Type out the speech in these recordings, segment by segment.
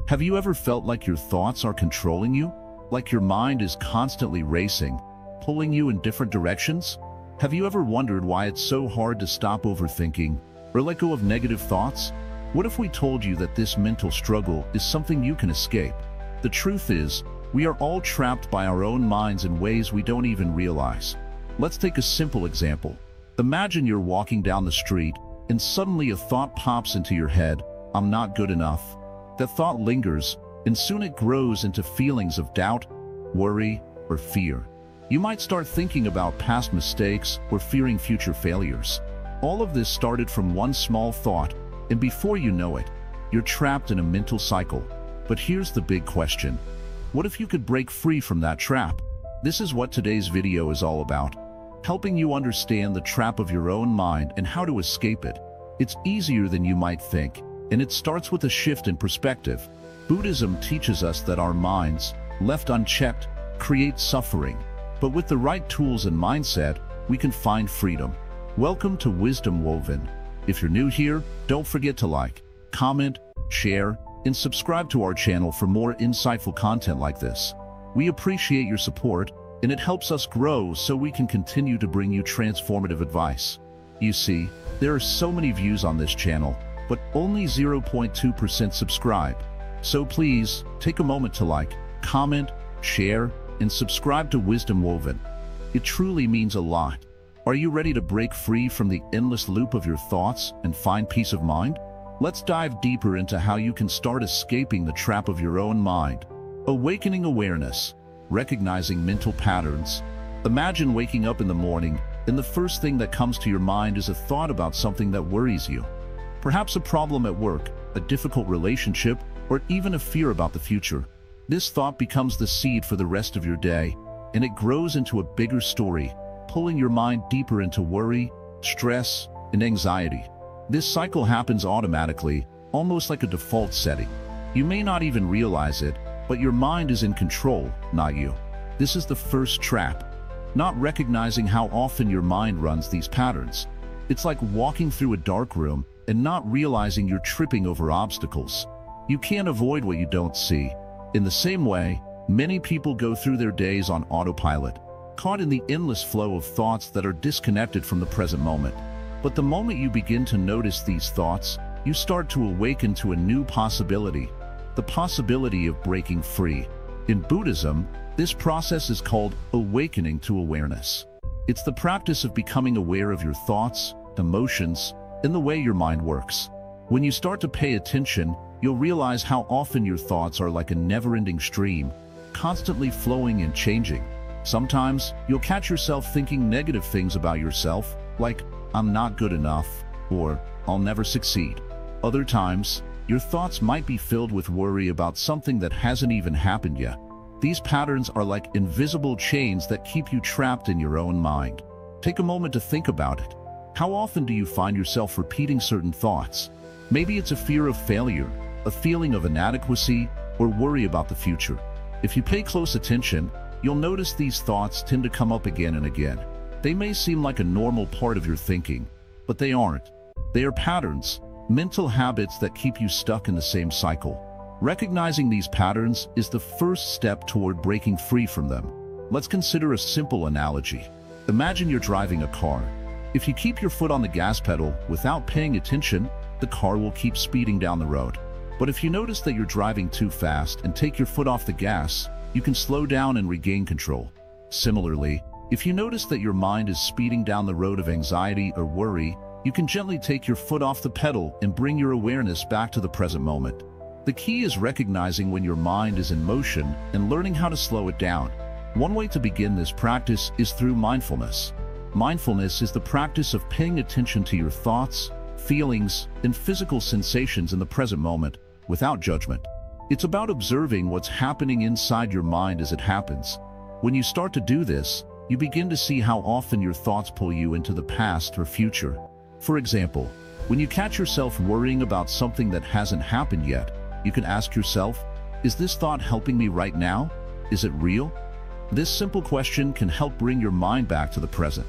Have you ever felt like your thoughts are controlling you? Like your mind is constantly racing, pulling you in different directions? Have you ever wondered why it's so hard to stop overthinking or let go of negative thoughts? What if we told you that this mental struggle is something you can escape? The truth is, we are all trapped by our own minds in ways we don't even realize. Let's take a simple example. Imagine you're walking down the street and suddenly a thought pops into your head, "I'm not good enough." That thought lingers, and soon it grows into feelings of doubt, worry, or fear. You might start thinking about past mistakes or fearing future failures. All of this started from one small thought, and before you know it, you're trapped in a mental cycle. But here's the big question. What if you could break free from that trap? This is what today's video is all about, helping you understand the trap of your own mind and how to escape it. It's easier than you might think, and it starts with a shift in perspective. Buddhism teaches us that our minds, left unchecked, create suffering. But with the right tools and mindset, we can find freedom. Welcome to Wisdom Woven. If you're new here, don't forget to like, comment, share, and subscribe to our channel for more insightful content like this. We appreciate your support, and it helps us grow so we can continue to bring you transformative advice. You see, there are so many views on this channel, but only 0.2% subscribe. So please, take a moment to like, comment, share, and subscribe to Wisdom Woven. It truly means a lot. Are you ready to break free from the endless loop of your thoughts and find peace of mind? Let's dive deeper into how you can start escaping the trap of your own mind. Awakening awareness, recognizing mental patterns. Imagine waking up in the morning, and the first thing that comes to your mind is a thought about something that worries you. Perhaps a problem at work, a difficult relationship, or even a fear about the future. This thought becomes the seed for the rest of your day, and it grows into a bigger story, pulling your mind deeper into worry, stress, and anxiety. This cycle happens automatically, almost like a default setting. You may not even realize it, but your mind is in control, not you. This is the first trap, not recognizing how often your mind runs these patterns. It's like walking through a dark room and not realizing you're tripping over obstacles. You can't avoid what you don't see. In the same way, many people go through their days on autopilot, caught in the endless flow of thoughts that are disconnected from the present moment. But the moment you begin to notice these thoughts, you start to awaken to a new possibility, the possibility of breaking free. In Buddhism, this process is called awakening to awareness. It's the practice of becoming aware of your thoughts, emotions, and the way your mind works. When you start to pay attention, you'll realize how often your thoughts are like a never-ending stream, constantly flowing and changing. Sometimes, you'll catch yourself thinking negative things about yourself, like, "I'm not good enough," or "I'll never succeed." Other times, your thoughts might be filled with worry about something that hasn't even happened yet. These patterns are like invisible chains that keep you trapped in your own mind. Take a moment to think about it. How often do you find yourself repeating certain thoughts? Maybe it's a fear of failure, a feeling of inadequacy, or worry about the future. If you pay close attention, you'll notice these thoughts tend to come up again and again. They may seem like a normal part of your thinking, but they aren't. They are patterns, mental habits that keep you stuck in the same cycle. Recognizing these patterns is the first step toward breaking free from them. Let's consider a simple analogy. Imagine you're driving a car. If you keep your foot on the gas pedal without paying attention, the car will keep speeding down the road. But if you notice that you're driving too fast and take your foot off the gas, you can slow down and regain control. Similarly, if you notice that your mind is speeding down the road of anxiety or worry, you can gently take your foot off the pedal and bring your awareness back to the present moment. The key is recognizing when your mind is in motion and learning how to slow it down. One way to begin this practice is through mindfulness. Mindfulness is the practice of paying attention to your thoughts, feelings, and physical sensations in the present moment, without judgment. It's about observing what's happening inside your mind as it happens. When you start to do this, you begin to see how often your thoughts pull you into the past or future. For example, when you catch yourself worrying about something that hasn't happened yet, you can ask yourself, is this thought helping me right now? Is it real? This simple question can help bring your mind back to the present.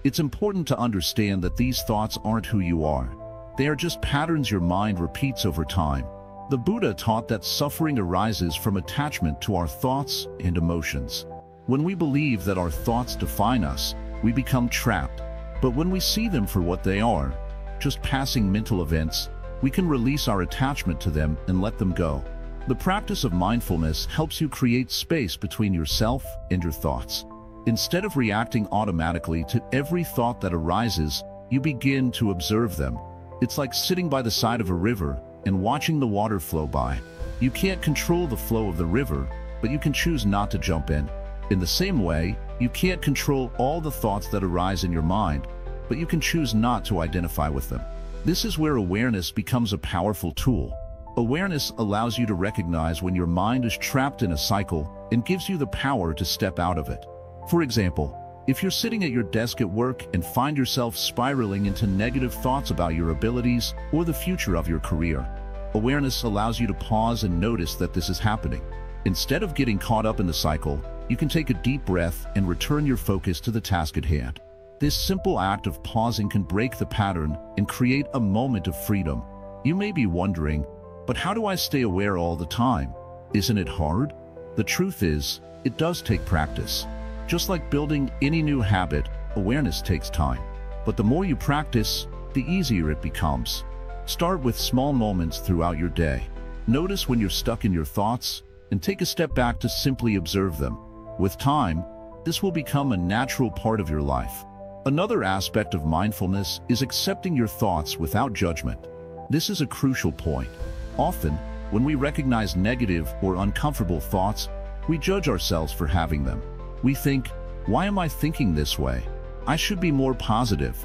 It's important to understand that these thoughts aren't who you are. They are just patterns your mind repeats over time. The Buddha taught that suffering arises from attachment to our thoughts and emotions. When we believe that our thoughts define us, we become trapped. But when we see them for what they are, just passing mental events, we can release our attachment to them and let them go. The practice of mindfulness helps you create space between yourself and your thoughts. Instead of reacting automatically to every thought that arises, you begin to observe them. It's like sitting by the side of a river and watching the water flow by. You can't control the flow of the river, but you can choose not to jump in. In the same way, you can't control all the thoughts that arise in your mind, but you can choose not to identify with them. This is where awareness becomes a powerful tool. Awareness allows you to recognize when your mind is trapped in a cycle and gives you the power to step out of it. For example, if you're sitting at your desk at work and find yourself spiraling into negative thoughts about your abilities or the future of your career, awareness allows you to pause and notice that this is happening. Instead of getting caught up in the cycle, you can take a deep breath and return your focus to the task at hand. This simple act of pausing can break the pattern and create a moment of freedom. You may be wondering, but how do I stay aware all the time? Isn't it hard? The truth is, it does take practice. Just like building any new habit, awareness takes time. But the more you practice, the easier it becomes. Start with small moments throughout your day. Notice when you're stuck in your thoughts and take a step back to simply observe them. With time, this will become a natural part of your life. Another aspect of mindfulness is accepting your thoughts without judgment. This is a crucial point. Often, when we recognize negative or uncomfortable thoughts, we judge ourselves for having them. We think, why am I thinking this way? I should be more positive.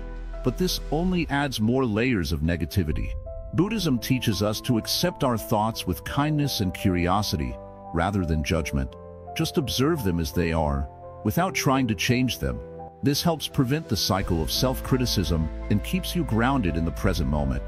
But this only adds more layers of negativity. Buddhism teaches us to accept our thoughts with kindness and curiosity, rather than judgment. Just observe them as they are, without trying to change them. This helps prevent the cycle of self-criticism and keeps you grounded in the present moment.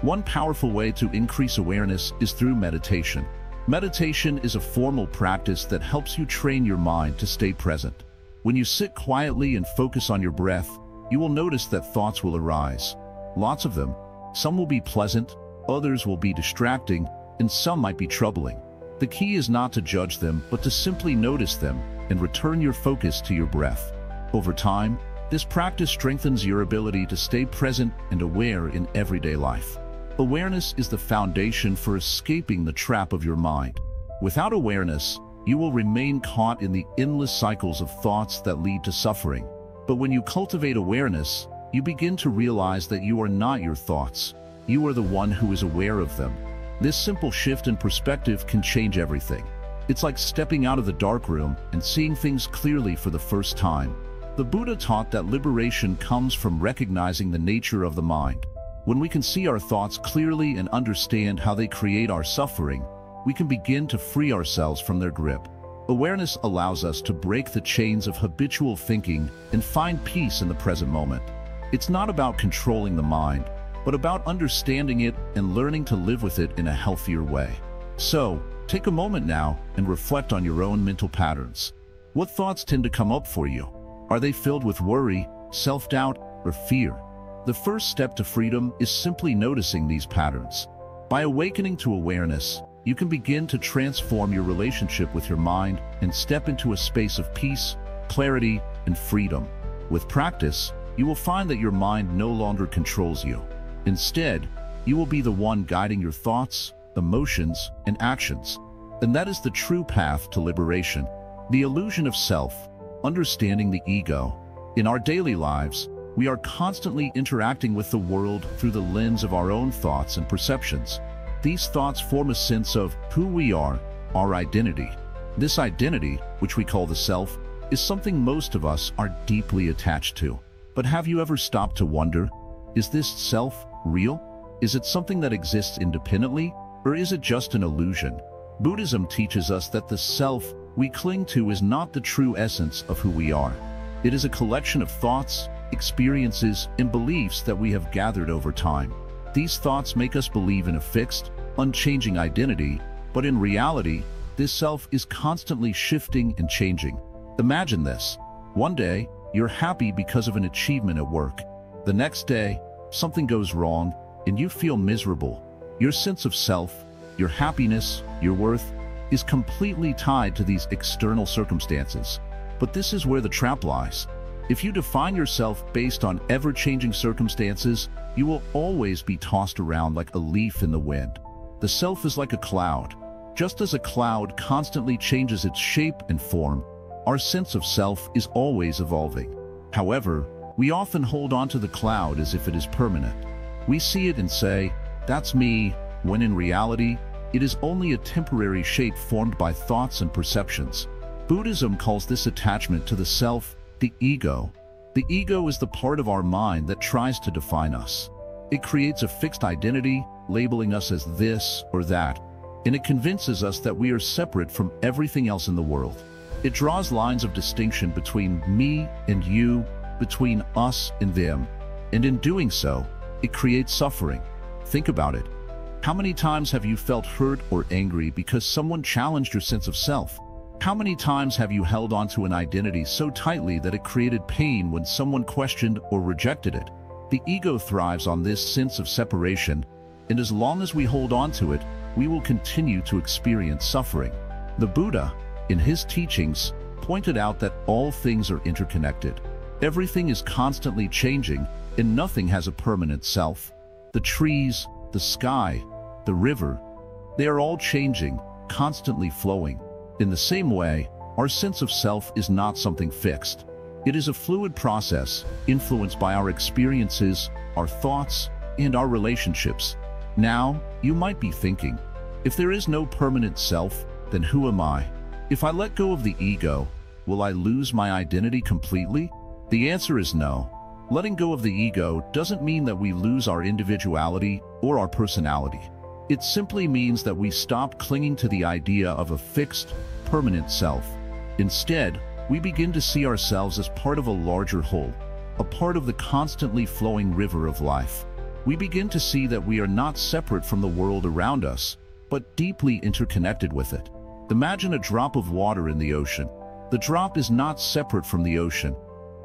One powerful way to increase awareness is through meditation. Meditation is a formal practice that helps you train your mind to stay present. When you sit quietly and focus on your breath, you will notice that thoughts will arise. Lots of them. Some will be pleasant, others will be distracting, and some might be troubling. The key is not to judge them, but to simply notice them and return your focus to your breath. Over time, this practice strengthens your ability to stay present and aware in everyday life. Awareness is the foundation for escaping the trap of your mind. Without awareness, you will remain caught in the endless cycles of thoughts that lead to suffering. But when you cultivate awareness, you begin to realize that you are not your thoughts. You are the one who is aware of them. This simple shift in perspective can change everything. It's like stepping out of the dark room and seeing things clearly for the first time. The Buddha taught that liberation comes from recognizing the nature of the mind. When we can see our thoughts clearly and understand how they create our suffering, we can begin to free ourselves from their grip. Awareness allows us to break the chains of habitual thinking and find peace in the present moment. It's not about controlling the mind, but about understanding it and learning to live with it in a healthier way. So, take a moment now and reflect on your own mental patterns. What thoughts tend to come up for you? Are they filled with worry, self-doubt, or fear? The first step to freedom is simply noticing these patterns. By awakening to awareness, you can begin to transform your relationship with your mind and step into a space of peace, clarity, and freedom. With practice, you will find that your mind no longer controls you. Instead, you will be the one guiding your thoughts, emotions, and actions. And that is the true path to liberation. The illusion of self, understanding the ego. In our daily lives, we are constantly interacting with the world through the lens of our own thoughts and perceptions. These thoughts form a sense of who we are, our identity. This identity, which we call the self, is something most of us are deeply attached to. But have you ever stopped to wonder, is this self real? Is it something that exists independently, or is it just an illusion? Buddhism teaches us that the self we cling to is not the true essence of who we are. It is a collection of thoughts, experiences, and beliefs that we have gathered over time. These thoughts make us believe in a fixed, unchanging identity, but in reality, this self is constantly shifting and changing. Imagine this. One day, you're happy because of an achievement at work. The next day, something goes wrong, and you feel miserable. Your sense of self, your happiness, your worth, is completely tied to these external circumstances. But this is where the trap lies. If you define yourself based on ever-changing circumstances, you will always be tossed around like a leaf in the wind. The self is like a cloud. Just as a cloud constantly changes its shape and form, our sense of self is always evolving. However, we often hold on to the cloud as if it is permanent. We see it and say, "That's me," when in reality, it is only a temporary shape formed by thoughts and perceptions. Buddhism calls this attachment to the self the ego. The ego is the part of our mind that tries to define us. It creates a fixed identity, labeling us as this or that, and it convinces us that we are separate from everything else in the world. It draws lines of distinction between me and you, between us and them, and in doing so, it creates suffering. Think about it. How many times have you felt hurt or angry because someone challenged your sense of self? How many times have you held onto an identity so tightly that it created pain when someone questioned or rejected it? The ego thrives on this sense of separation, and as long as we hold on to it, we will continue to experience suffering. The Buddha, in his teachings, pointed out that all things are interconnected. Everything is constantly changing, and nothing has a permanent self. The trees, the sky, the river, they are all changing, constantly flowing. In the same way, our sense of self is not something fixed. It is a fluid process, influenced by our experiences, our thoughts, and our relationships. Now, you might be thinking, if there is no permanent self, then who am I? If I let go of the ego, will I lose my identity completely? The answer is no. Letting go of the ego doesn't mean that we lose our individuality or our personality. It simply means that we stop clinging to the idea of a fixed, permanent self. Instead, we begin to see ourselves as part of a larger whole, a part of the constantly flowing river of life. We begin to see that we are not separate from the world around us, but deeply interconnected with it. Imagine a drop of water in the ocean. The drop is not separate from the ocean.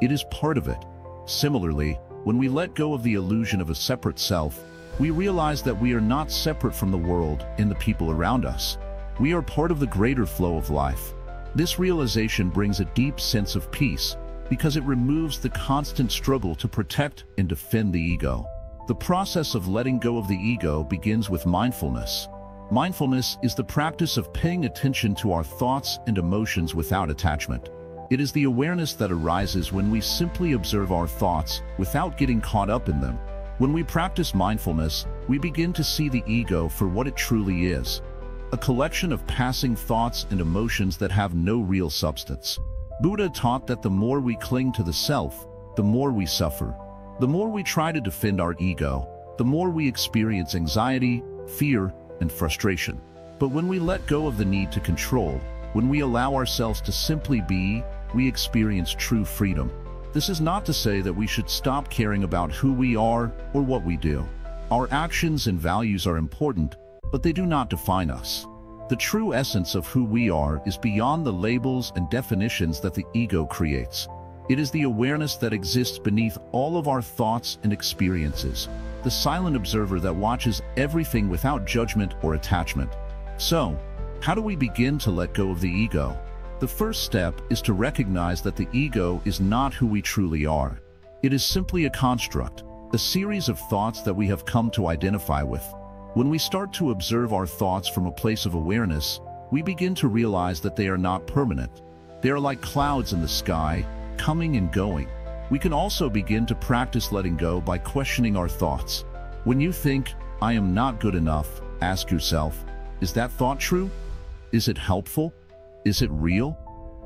It is part of it. Similarly, when we let go of the illusion of a separate self, we realize that we are not separate from the world and the people around us. We are part of the greater flow of life. This realization brings a deep sense of peace because it removes the constant struggle to protect and defend the ego. The process of letting go of the ego begins with mindfulness. Mindfulness is the practice of paying attention to our thoughts and emotions without attachment. It is the awareness that arises when we simply observe our thoughts without getting caught up in them. When we practice mindfulness, we begin to see the ego for what it truly is, a collection of passing thoughts and emotions that have no real substance. Buddha taught that the more we cling to the self, the more we suffer. The more we try to defend our ego, the more we experience anxiety, fear, and frustration. But when we let go of the need to control, when we allow ourselves to simply be, we experience true freedom. This is not to say that we should stop caring about who we are or what we do. Our actions and values are important, but they do not define us. The true essence of who we are is beyond the labels and definitions that the ego creates. It is the awareness that exists beneath all of our thoughts and experiences, the silent observer that watches everything without judgment or attachment. So, how do we begin to let go of the ego? The first step is to recognize that the ego is not who we truly are. It is simply a construct, a series of thoughts that we have come to identify with. When we start to observe our thoughts from a place of awareness, we begin to realize that they are not permanent. They are like clouds in the sky, coming and going. We can also begin to practice letting go by questioning our thoughts. When you think, "I am not good enough," ask yourself, is that thought true? Is it helpful? Is it real?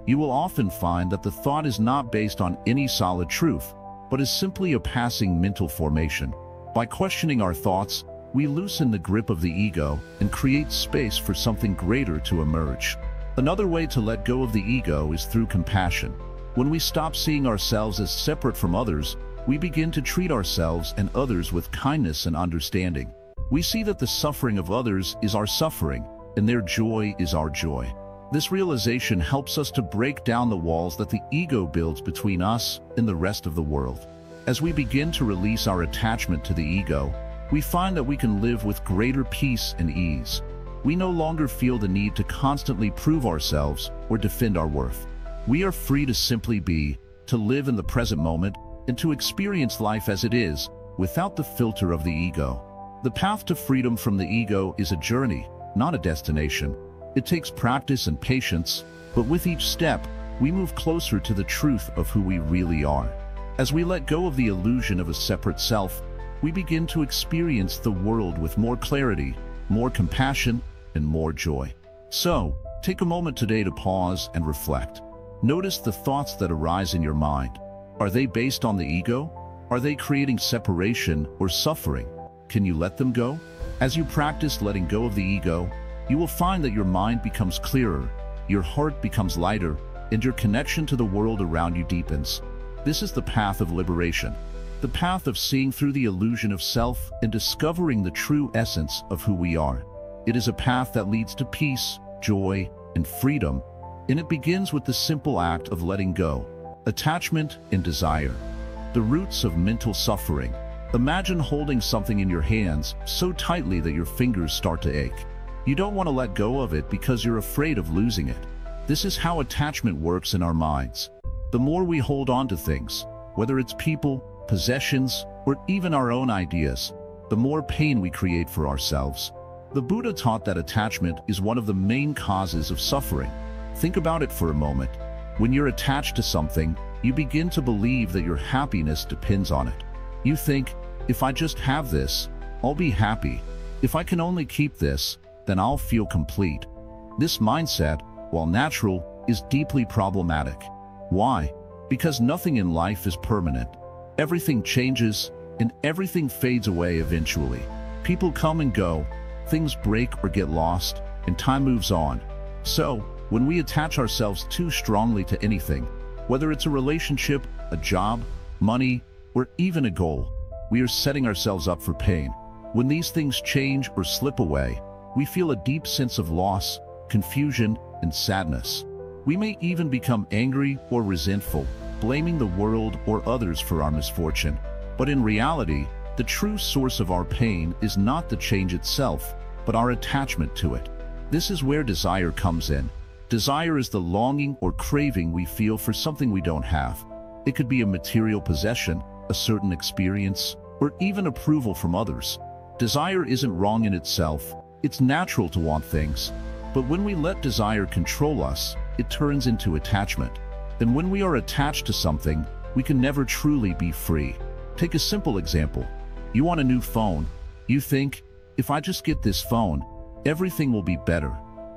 You will often find that the thought is not based on any solid truth, but is simply a passing mental formation. By questioning our thoughts, we loosen the grip of the ego and create space for something greater to emerge. Another way to let go of the ego is through compassion. When we stop seeing ourselves as separate from others, we begin to treat ourselves and others with kindness and understanding. We see that the suffering of others is our suffering, and their joy is our joy. This realization helps us to break down the walls that the ego builds between us and the rest of the world. As we begin to release our attachment to the ego, we find that we can live with greater peace and ease. we no longer feel the need to constantly prove ourselves or defend our worth. We are free to simply be, to live in the present moment, and to experience life as it is, without the filter of the ego. The path to freedom from the ego is a journey, not a destination. It takes practice and patience, but with each step, we move closer to the truth of who we really are. As we let go of the illusion of a separate self, we begin to experience the world with more clarity, more compassion, and more joy. So, take a moment today to pause and reflect. Notice the thoughts that arise in your mind. Are they based on the ego? Are they creating separation or suffering? Can you let them go? As you practice letting go of the ego, you will find that your mind becomes clearer, your heart becomes lighter, and your connection to the world around you deepens. This is the path of liberation, the path of seeing through the illusion of self and discovering the true essence of who we are. It is a path that leads to peace, joy, and freedom, and it begins with the simple act of letting go. Attachment and desire, the roots of mental suffering. Imagine holding something in your hands so tightly that your fingers start to ache. You don't want to let go of it because you're afraid of losing it. This is how attachment works in our minds. The more we hold on to things, whether it's people, possessions, or even our own ideas, the more pain we create for ourselves. The Buddha taught that attachment is one of the main causes of suffering. Think about it for a moment. When you're attached to something, you begin to believe that your happiness depends on it. You think, if I just have this, I'll be happy. If I can only keep this, then I'll feel complete. This mindset, while natural, is deeply problematic. Why? Because nothing in life is permanent. Everything changes, and everything fades away eventually. People come and go, things break or get lost, and time moves on. So, when we attach ourselves too strongly to anything, whether it's a relationship, a job, money, or even a goal, we are setting ourselves up for pain. When these things change or slip away, we feel a deep sense of loss, confusion, and sadness. We may even become angry or resentful, blaming the world or others for our misfortune. But in reality, the true source of our pain is not the change itself, but our attachment to it. This is where desire comes in. Desire is the longing or craving we feel for something we don't have. It could be a material possession, a certain experience, or even approval from others. Desire isn't wrong in itself. It's natural to want things. But when we let desire control us, it turns into attachment. And when we are attached to something, we can never truly be free. Take a simple example. You want a new phone. You think, if I just get this phone, everything will be better.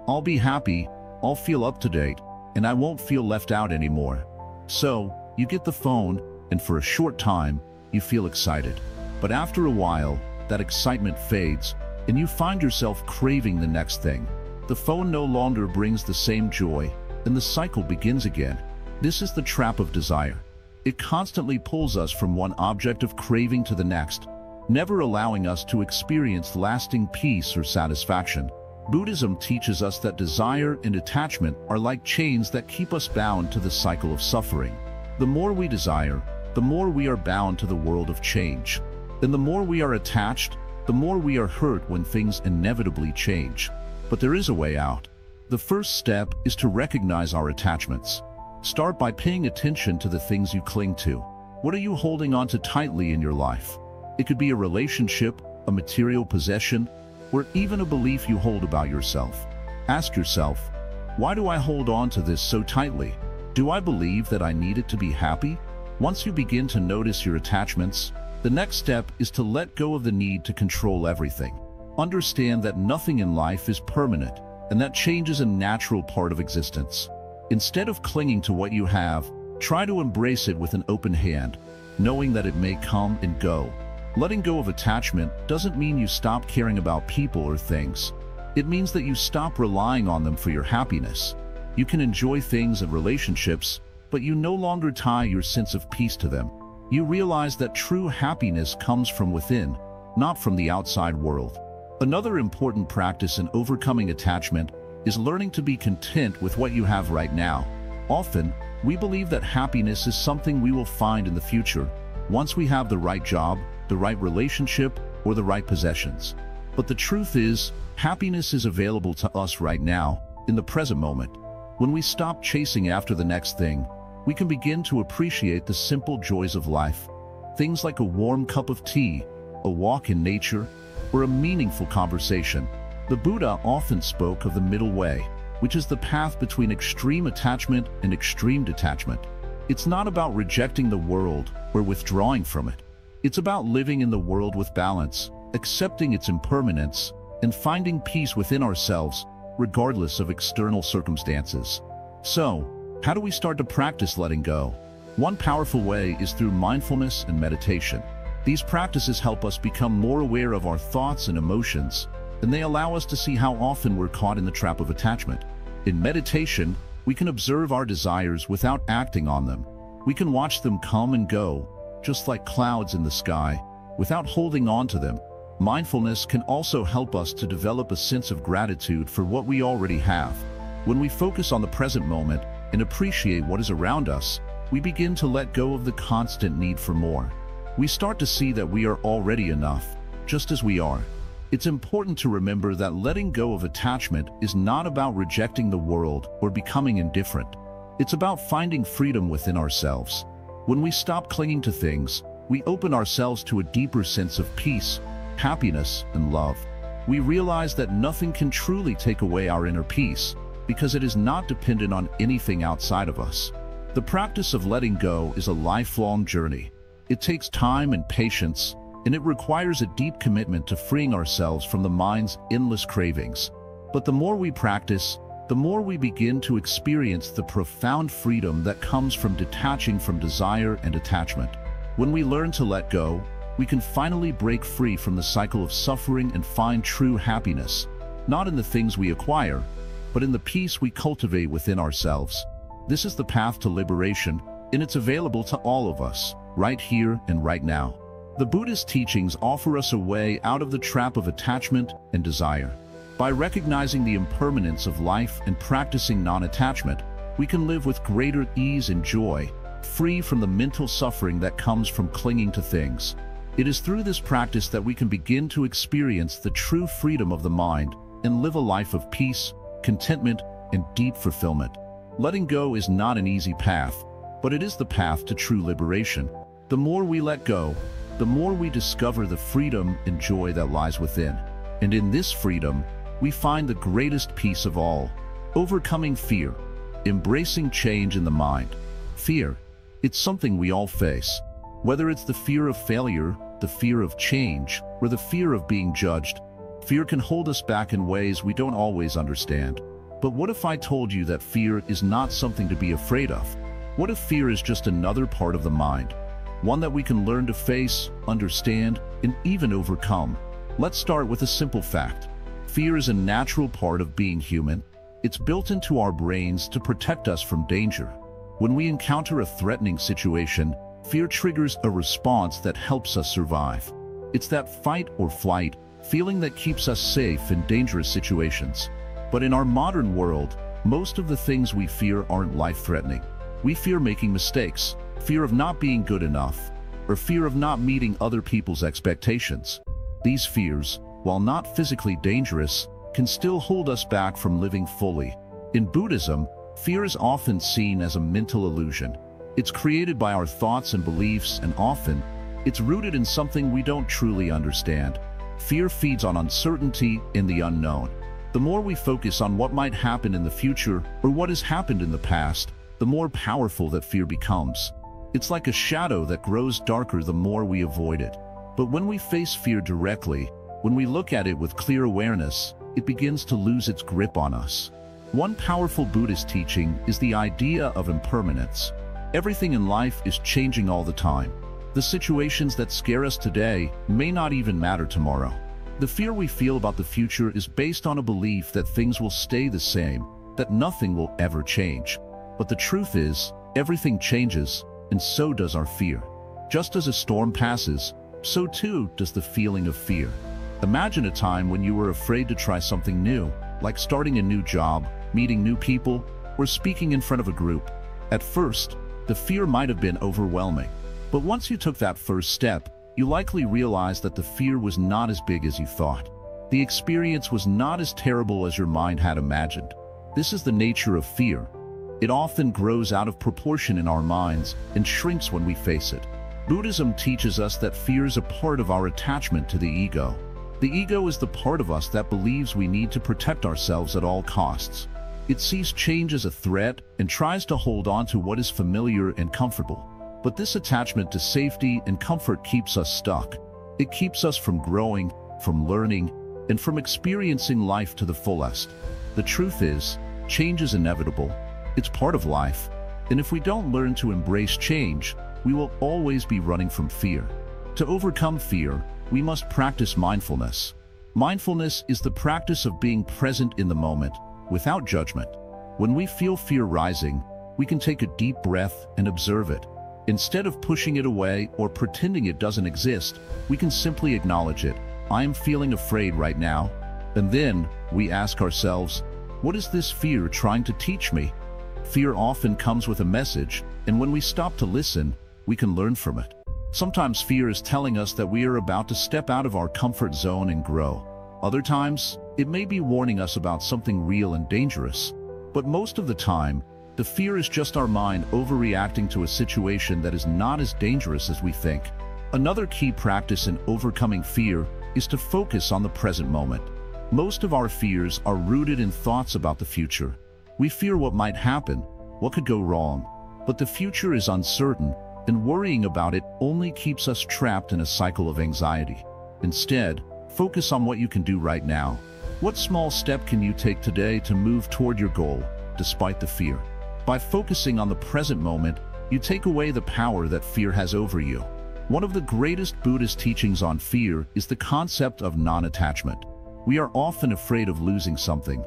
I'll be happy, I'll feel up to date, and I won't feel left out anymore. So, you get the phone, and for a short time, you feel excited. But after a while, that excitement fades, and you find yourself craving the next thing. The phone no longer brings the same joy, and the cycle begins again. This is the trap of desire. It constantly pulls us from one object of craving to the next, never allowing us to experience lasting peace or satisfaction. Buddhism teaches us that desire and attachment are like chains that keep us bound to the cycle of suffering. The more we desire, the more we are bound to the world of change. And the more we are attached, the more we are hurt when things inevitably change. But there is a way out. The first step is to recognize our attachments. Start by paying attention to the things you cling to. What are you holding on to tightly in your life? It could be a relationship, a material possession, or even a belief you hold about yourself. Ask yourself, why do I hold on to this so tightly? Do I believe that I need it to be happy? Once you begin to notice your attachments, the next step is to let go of the need to control everything. Understand that nothing in life is permanent, and that change is a natural part of existence. Instead of clinging to what you have, try to embrace it with an open hand, knowing that it may come and go. Letting go of attachment doesn't mean you stop caring about people or things. It means that you stop relying on them for your happiness. You can enjoy things and relationships, but you no longer tie your sense of peace to them. You realize that true happiness comes from within, not from the outside world. Another important practice in overcoming attachment is learning to be content with what you have right now. Often, we believe that happiness is something we will find in the future, once we have the right job, the right relationship, or the right possessions. But the truth is, happiness is available to us right now, in the present moment. When we stop chasing after the next thing, we can begin to appreciate the simple joys of life. Things like a warm cup of tea, a walk in nature, or a meaningful conversation. The Buddha often spoke of the middle way, which is the path between extreme attachment and extreme detachment. It's not about rejecting the world or withdrawing from it. It's about living in the world with balance, accepting its impermanence, and finding peace within ourselves, regardless of external circumstances. So, how do we start to practice letting go? One powerful way is through mindfulness and meditation. These practices help us become more aware of our thoughts and emotions, and they allow us to see how often we're caught in the trap of attachment. In meditation, we can observe our desires without acting on them. We can watch them come and go, just like clouds in the sky, without holding on to them. Mindfulness can also help us to develop a sense of gratitude for what we already have. When we focus on the present moment and appreciate what is around us, we begin to let go of the constant need for more. We start to see that we are already enough, just as we are. It's important to remember that letting go of attachment is not about rejecting the world or becoming indifferent. It's about finding freedom within ourselves. When we stop clinging to things, we open ourselves to a deeper sense of peace, happiness, and love. We realize that nothing can truly take away our inner peace, because it is not dependent on anything outside of us. The practice of letting go is a lifelong journey. It takes time and patience, and it requires a deep commitment to freeing ourselves from the mind's endless cravings. But the more we practice, the more we begin to experience the profound freedom that comes from detaching from desire and attachment. When we learn to let go, we can finally break free from the cycle of suffering and find true happiness, not in the things we acquire, but in the peace we cultivate within ourselves. This is the path to liberation, and it's available to all of us, right here and right now. The Buddhist teachings offer us a way out of the trap of attachment and desire. By recognizing the impermanence of life and practicing non-attachment, we can live with greater ease and joy, free from the mental suffering that comes from clinging to things. It is through this practice that we can begin to experience the true freedom of the mind and live a life of peace, contentment, and deep fulfillment. Letting go is not an easy path, but it is the path to true liberation. The more we let go, the more we discover the freedom and joy that lies within. And in this freedom, we find the greatest peace of all, overcoming fear, embracing change in the mind. Fear, it's something we all face. Whether it's the fear of failure, the fear of change, or the fear of being judged, fear can hold us back in ways we don't always understand. But what if I told you that fear is not something to be afraid of? What if fear is just another part of the mind? One that we can learn to face, understand, and even overcome. Let's start with a simple fact. Fear is a natural part of being human. It's built into our brains to protect us from danger. When we encounter a threatening situation, fear triggers a response that helps us survive. It's that fight or flight feeling that keeps us safe in dangerous situations. But in our modern world, most of the things we fear aren't life-threatening. We fear making mistakes, fear of not being good enough, or fear of not meeting other people's expectations. These fears, while not physically dangerous, can still hold us back from living fully. In Buddhism, fear is often seen as a mental illusion. It's created by our thoughts and beliefs, and often, it's rooted in something we don't truly understand. Fear feeds on uncertainty and the unknown. The more we focus on what might happen in the future or what has happened in the past, the more powerful that fear becomes. It's like a shadow that grows darker the more we avoid it. But when we face fear directly, when we look at it with clear awareness, it begins to lose its grip on us. One powerful Buddhist teaching is the idea of impermanence. Everything in life is changing all the time. The situations that scare us today may not even matter tomorrow. The fear we feel about the future is based on a belief that things will stay the same, that nothing will ever change. But the truth is, everything changes, and so does our fear. Just as a storm passes, so too does the feeling of fear. Imagine a time when you were afraid to try something new, like starting a new job, meeting new people, or speaking in front of a group. At first, the fear might have been overwhelming. But once you took that first step, you likely realized that the fear was not as big as you thought. the experience was not as terrible as your mind had imagined. This is the nature of fear. It often grows out of proportion in our minds and shrinks when we face it. Buddhism teaches us that fear is a part of our attachment to the ego. The ego is the part of us that believes we need to protect ourselves at all costs. It sees change as a threat and tries to hold on to what is familiar and comfortable. But this attachment to safety and comfort keeps us stuck. It keeps us from growing, from learning, and from experiencing life to the fullest. The truth is, change is inevitable. It's part of life. And if we don't learn to embrace change, we will always be running from fear. To overcome fear, we must practice mindfulness. Mindfulness is the practice of being present in the moment, without judgment. When we feel fear rising, we can take a deep breath and observe it. Instead of pushing it away or pretending it doesn't exist, we can simply acknowledge it. I am feeling afraid right now. And then we ask ourselves, what is this fear trying to teach me? Fear often comes with a message, and when we stop to listen, we can learn from it. Sometimes fear is telling us that we are about to step out of our comfort zone and grow. Other times, it may be warning us about something real and dangerous. But most of the time, the fear is just our mind overreacting to a situation that is not as dangerous as we think. Another key practice in overcoming fear is to focus on the present moment. Most of our fears are rooted in thoughts about the future. We fear what might happen, what could go wrong. But the future is uncertain, and worrying about it only keeps us trapped in a cycle of anxiety. Instead, focus on what you can do right now. What small step can you take today to move toward your goal, despite the fear? By focusing on the present moment, you take away the power that fear has over you. One of the greatest Buddhist teachings on fear is the concept of non-attachment. We are often afraid of losing something,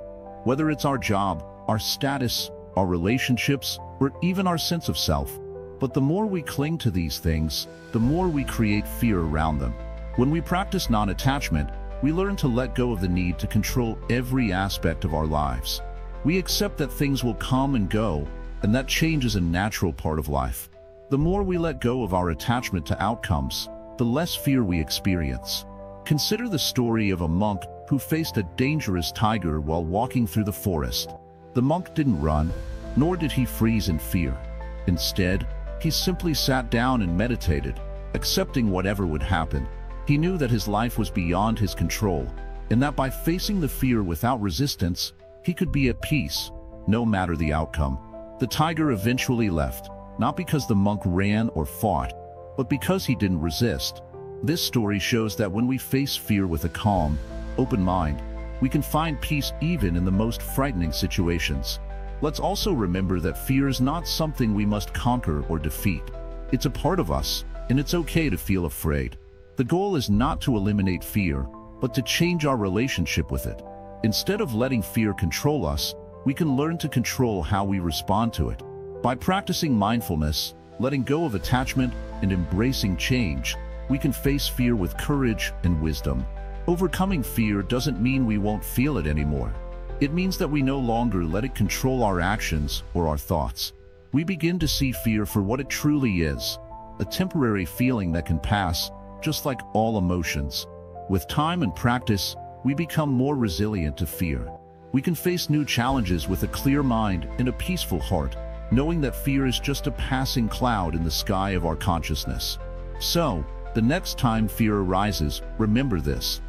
whether it's our job, our status, our relationships, or even our sense of self. But the more we cling to these things, the more we create fear around them. When we practice non-attachment, we learn to let go of the need to control every aspect of our lives. We accept that things will come and go, and that change is a natural part of life. The more we let go of our attachment to outcomes, the less fear we experience. Consider the story of a monk who faced a dangerous tiger while walking through the forest. The monk didn't run, nor did he freeze in fear. Instead, he simply sat down and meditated, accepting whatever would happen. He knew that his life was beyond his control, and that by facing the fear without resistance, he could be at peace, no matter the outcome. The tiger eventually left, not because the monk ran or fought, but because he didn't resist. This story shows that when we face fear with a calm, open mind, we can find peace even in the most frightening situations. Let's also remember that fear is not something we must conquer or defeat. It's a part of us, and it's okay to feel afraid. The goal is not to eliminate fear, but to change our relationship with it. Instead of letting fear control us, we can learn to control how we respond to it. By practicing mindfulness, letting go of attachment, and embracing change, we can face fear with courage and wisdom. Overcoming fear doesn't mean we won't feel it anymore. It means that we no longer let it control our actions or our thoughts. We begin to see fear for what it truly is, a temporary feeling that can pass, just like all emotions. With time and practice, we become more resilient to fear. We can face new challenges with a clear mind and a peaceful heart, knowing that fear is just a passing cloud in the sky of our consciousness. So, the next time fear arises, remember this.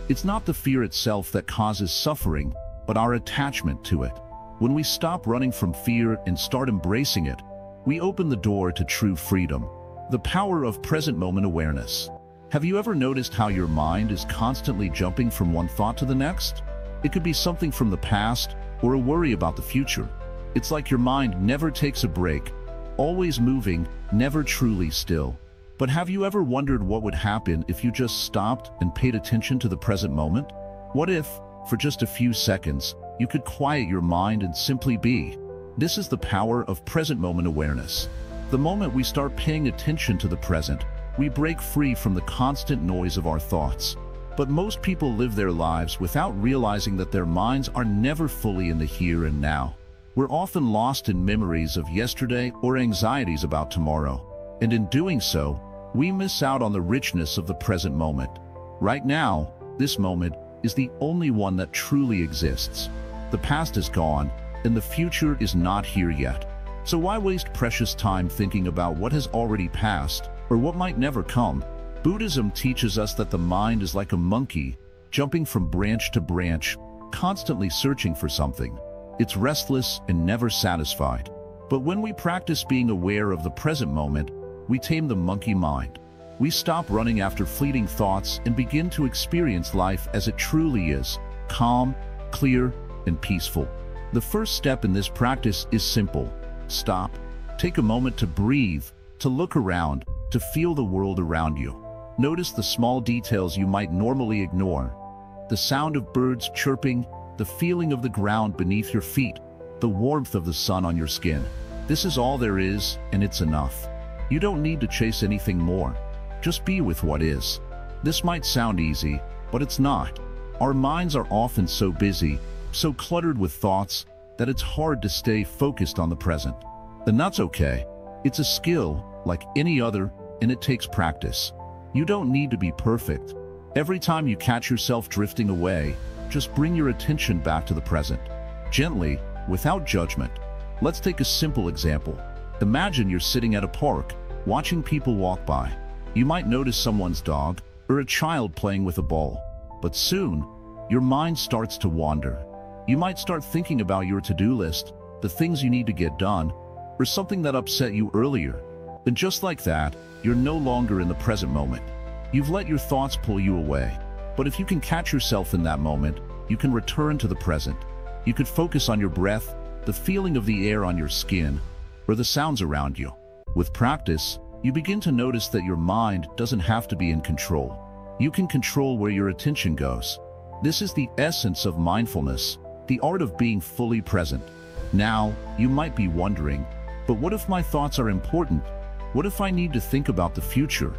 It's not the fear itself that causes suffering, but our attachment to it. When we stop running from fear and start embracing it, we open the door to true freedom. The power of present moment awareness. Have you ever noticed how your mind is constantly jumping from one thought to the next? It could be something from the past or a worry about the future. It's like your mind never takes a break, always moving, never truly still. But have you ever wondered what would happen if you just stopped and paid attention to the present moment? What if, for just a few seconds, you could quiet your mind and simply be? This is the power of present moment awareness. The moment we start paying attention to the present, we break free from the constant noise of our thoughts. But most people live their lives without realizing that their minds are never fully in the here and now. We're often lost in memories of yesterday or anxieties about tomorrow. And in doing so, we miss out on the richness of the present moment. Right now, this moment, is the only one that truly exists. The past is gone, and the future is not here yet. So why waste precious time thinking about what has already passed or what might never come? Buddhism teaches us that the mind is like a monkey, jumping from branch to branch, constantly searching for something. It's restless and never satisfied. But when we practice being aware of the present moment, we tame the monkey mind. We stop running after fleeting thoughts and begin to experience life as it truly is, calm, clear, and peaceful. The first step in this practice is simple. Stop. Take a moment to breathe, to look around, to feel the world around you. Notice the small details you might normally ignore. The sound of birds chirping, the feeling of the ground beneath your feet, the warmth of the sun on your skin. This is all there is, and it's enough. You don't need to chase anything more. Just be with what is. This might sound easy, but it's not. Our minds are often so busy, so cluttered with thoughts, that it's hard to stay focused on the present. And that's okay. It's a skill, like any other, and it takes practice. You don't need to be perfect. Every time you catch yourself drifting away, just bring your attention back to the present. Gently, without judgment. Let's take a simple example. Imagine you're sitting at a park, watching people walk by. You might notice someone's dog or a child playing with a ball. But soon, your mind starts to wander. You might start thinking about your to-do list, the things you need to get done, or something that upset you earlier. And just like that, you're no longer in the present moment. You've let your thoughts pull you away. But if you can catch yourself in that moment, you can return to the present. You could focus on your breath, the feeling of the air on your skin, or the sounds around you. With practice, you begin to notice that your mind doesn't have to be in control. You can control where your attention goes. This is the essence of mindfulness, the art of being fully present. Now, you might be wondering, but what if my thoughts are important? What if I need to think about the future?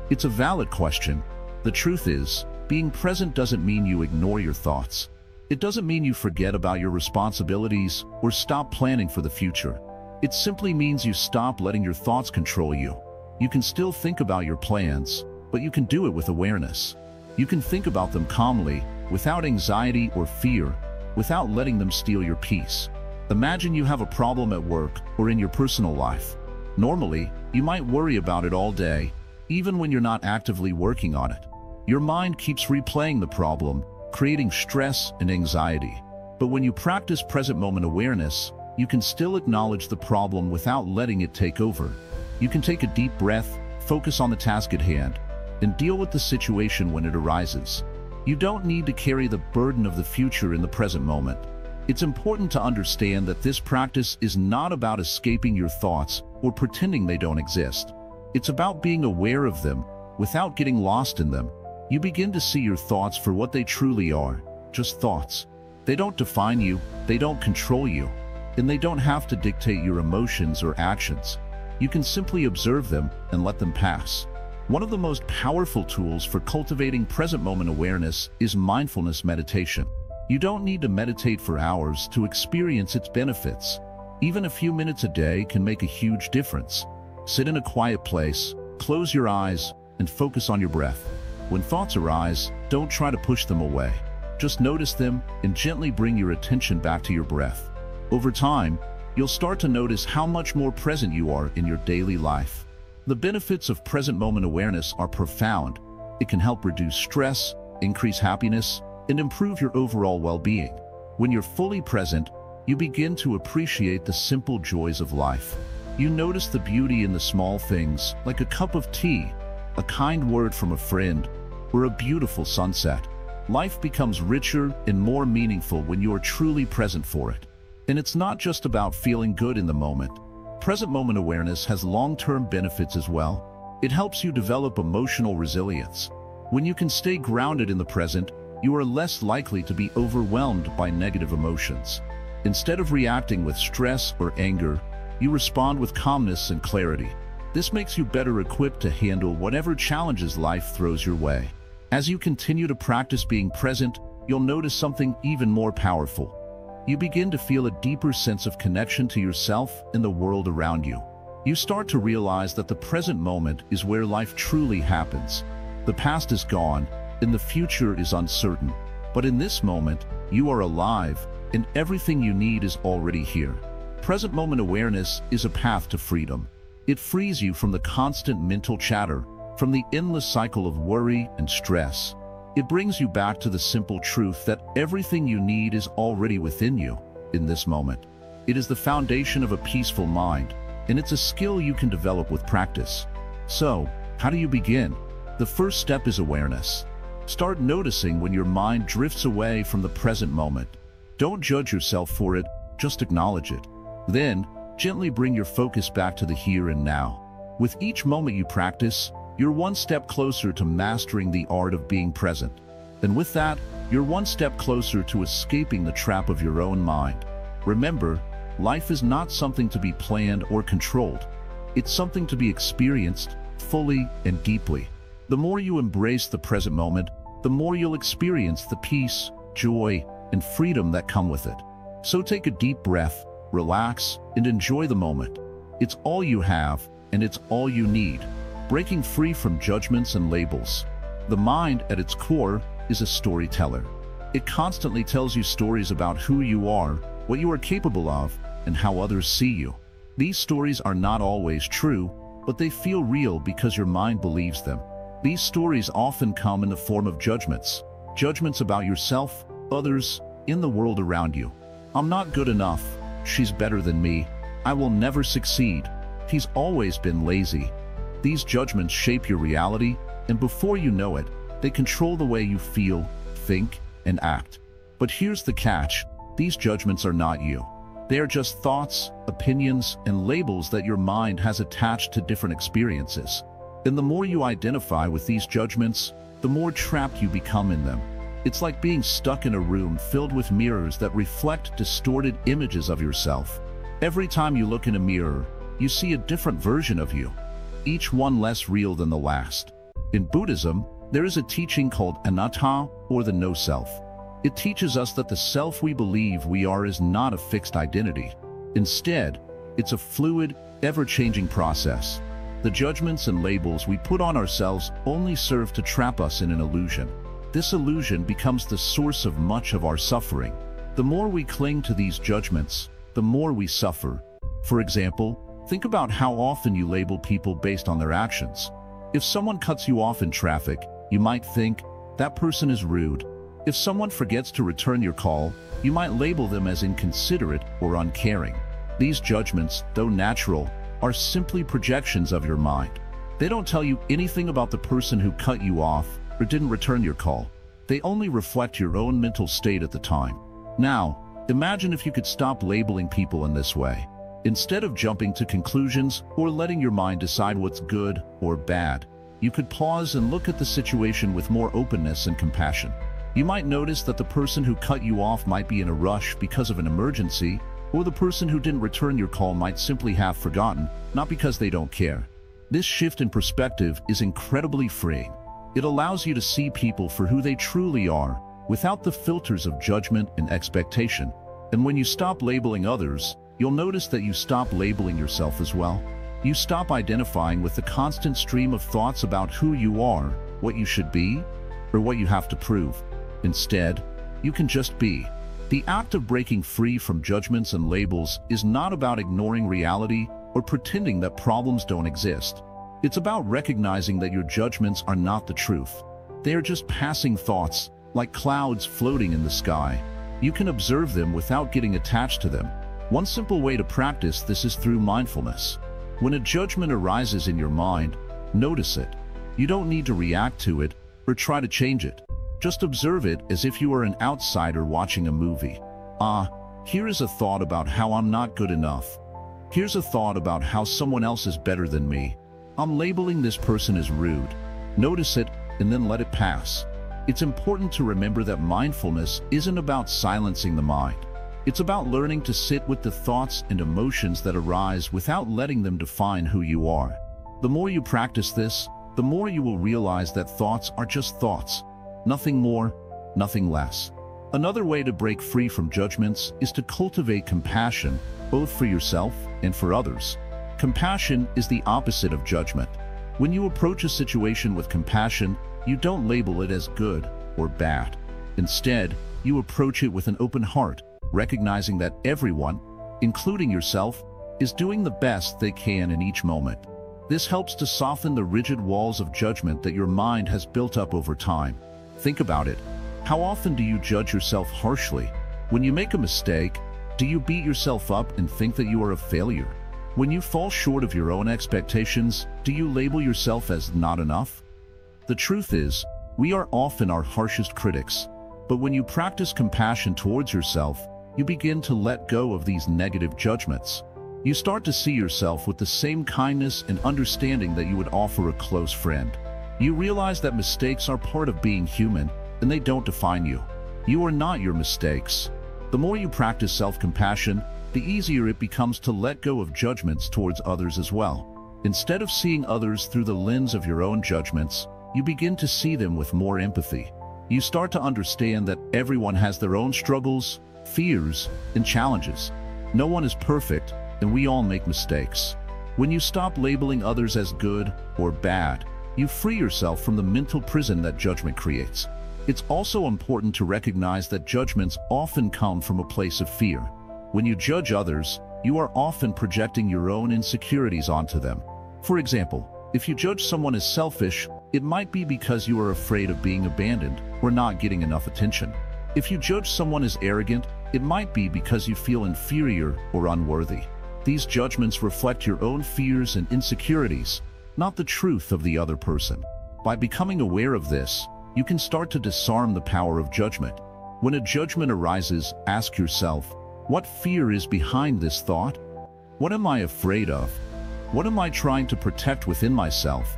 It's a valid question. The truth is, being present doesn't mean you ignore your thoughts. It doesn't mean you forget about your responsibilities or stop planning for the future. It simply means you stop letting your thoughts control you. You can still think about your plans, but you can do it with awareness. You can think about them calmly, without anxiety or fear, without letting them steal your peace. Imagine you have a problem at work or in your personal life. Normally, you might worry about it all day, even when you're not actively working on it. Your mind keeps replaying the problem, creating stress and anxiety. But when you practice present moment awareness, you can still acknowledge the problem without letting it take over. You can take a deep breath, focus on the task at hand, and deal with the situation when it arises. You don't need to carry the burden of the future in the present moment. It's important to understand that this practice is not about escaping your thoughts or pretending they don't exist. It's about being aware of them without getting lost in them. You begin to see your thoughts for what they truly are, just thoughts. They don't define you, they don't control you, and they don't have to dictate your emotions or actions. You can simply observe them and let them pass. One of the most powerful tools for cultivating present moment awareness is mindfulness meditation. You don't need to meditate for hours to experience its benefits. Even a few minutes a day can make a huge difference. Sit in a quiet place, close your eyes, and focus on your breath. When thoughts arise, don't try to push them away. Just notice them and gently bring your attention back to your breath. Over time, you'll start to notice how much more present you are in your daily life. The benefits of present moment awareness are profound. It can help reduce stress, increase happiness, and improve your overall well-being. When you're fully present, you begin to appreciate the simple joys of life. You notice the beauty in the small things, like a cup of tea, a kind word from a friend, or a beautiful sunset. Life becomes richer and more meaningful when you are truly present for it. And it's not just about feeling good in the moment. Present moment awareness has long-term benefits as well. It helps you develop emotional resilience. When you can stay grounded in the present, you are less likely to be overwhelmed by negative emotions. Instead of reacting with stress or anger, you respond with calmness and clarity. This makes you better equipped to handle whatever challenges life throws your way. As you continue to practice being present, you'll notice something even more powerful. You begin to feel a deeper sense of connection to yourself and the world around you. You start to realize that the present moment is where life truly happens. The past is gone, and the future is uncertain. But in this moment, you are alive, and everything you need is already here. Present moment awareness is a path to freedom. It frees you from the constant mental chatter, from the endless cycle of worry and stress. It brings you back to the simple truth that everything you need is already within you in this moment. It is the foundation of a peaceful mind, and it's a skill you can develop with practice. So, how do you begin? The first step is awareness. Start noticing when your mind drifts away from the present moment. Don't judge yourself for it, just acknowledge it. Then, gently bring your focus back to the here and now. With each moment you practice, you're one step closer to mastering the art of being present. And with that, you're one step closer to escaping the trap of your own mind. Remember, life is not something to be planned or controlled. It's something to be experienced fully and deeply. The more you embrace the present moment, the more you'll experience the peace, joy, and freedom that come with it. So take a deep breath, relax, and enjoy the moment. It's all you have, and it's all you need. Breaking free from judgments and labels. The mind, at its core, is a storyteller. It constantly tells you stories about who you are, what you are capable of, and how others see you. These stories are not always true, but they feel real because your mind believes them. These stories often come in the form of judgments. Judgments about yourself, others, in the world around you. I'm not good enough. She's better than me. I will never succeed. He's always been lazy. These judgments shape your reality, and before you know it, they control the way you feel, think, and act. But here's the catch. These judgments are not you. They are just thoughts, opinions, and labels that your mind has attached to different experiences. And the more you identify with these judgments, the more trapped you become in them. It's like being stuck in a room filled with mirrors that reflect distorted images of yourself. Every time you look in a mirror, you see a different version of you, each one less real than the last. In Buddhism, there is a teaching called anatta, or the no-self. It teaches us that the self we believe we are is not a fixed identity. Instead, it's a fluid, ever-changing process. The judgments and labels we put on ourselves only serve to trap us in an illusion. This illusion becomes the source of much of our suffering. The more we cling to these judgments, the more we suffer. For example, think about how often you label people based on their actions. If someone cuts you off in traffic, you might think, that person is rude. If someone forgets to return your call, you might label them as inconsiderate or uncaring. These judgments, though natural, are simply projections of your mind. They don't tell you anything about the person who cut you off or didn't return your call. They only reflect your own mental state at the time. Now, imagine if you could stop labeling people in this way. Instead of jumping to conclusions or letting your mind decide what's good or bad, you could pause and look at the situation with more openness and compassion. You might notice that the person who cut you off might be in a rush because of an emergency, or the person who didn't return your call might simply have forgotten, not because they don't care. This shift in perspective is incredibly freeing. It allows you to see people for who they truly are, without the filters of judgment and expectation. And when you stop labeling others, you'll notice that you stop labeling yourself as well. You stop identifying with the constant stream of thoughts about who you are, what you should be, or what you have to prove. Instead, you can just be. The act of breaking free from judgments and labels is not about ignoring reality or pretending that problems don't exist. It's about recognizing that your judgments are not the truth. They are just passing thoughts, like clouds floating in the sky. You can observe them without getting attached to them. One simple way to practice this is through mindfulness. When a judgment arises in your mind, notice it. You don't need to react to it or try to change it. Just observe it as if you were an outsider watching a movie. Here is a thought about how I'm not good enough. Here's a thought about how someone else is better than me. I'm labeling this person as rude. Notice it and then let it pass. It's important to remember that mindfulness isn't about silencing the mind. It's about learning to sit with the thoughts and emotions that arise without letting them define who you are. The more you practice this, the more you will realize that thoughts are just thoughts. Nothing more, nothing less. Another way to break free from judgments is to cultivate compassion, both for yourself and for others. Compassion is the opposite of judgment. When you approach a situation with compassion, you don't label it as good or bad. Instead, you approach it with an open heart, recognizing that everyone, including yourself, is doing the best they can in each moment. This helps to soften the rigid walls of judgment that your mind has built up over time. Think about it. How often do you judge yourself harshly? When you make a mistake, do you beat yourself up and think that you are a failure? When you fall short of your own expectations, do you label yourself as not enough? The truth is, we are often our harshest critics. But when you practice compassion towards yourself, you begin to let go of these negative judgments. You start to see yourself with the same kindness and understanding that you would offer a close friend. You realize that mistakes are part of being human, and they don't define you. You are not your mistakes. The more you practice self-compassion, the easier it becomes to let go of judgments towards others as well. Instead of seeing others through the lens of your own judgments, you begin to see them with more empathy. You start to understand that everyone has their own struggles, fears, and challenges. No one is perfect, and we all make mistakes. When you stop labeling others as good or bad, you free yourself from the mental prison that judgment creates. It's also important to recognize that judgments often come from a place of fear. When you judge others, you are often projecting your own insecurities onto them. For example, if you judge someone as selfish, it might be because you are afraid of being abandoned or not getting enough attention. If you judge someone as arrogant, it might be because you feel inferior or unworthy. These judgments reflect your own fears and insecurities, not the truth of the other person. By becoming aware of this, you can start to disarm the power of judgment. When a judgment arises, ask yourself, what fear is behind this thought? What am I afraid of? What am I trying to protect within myself?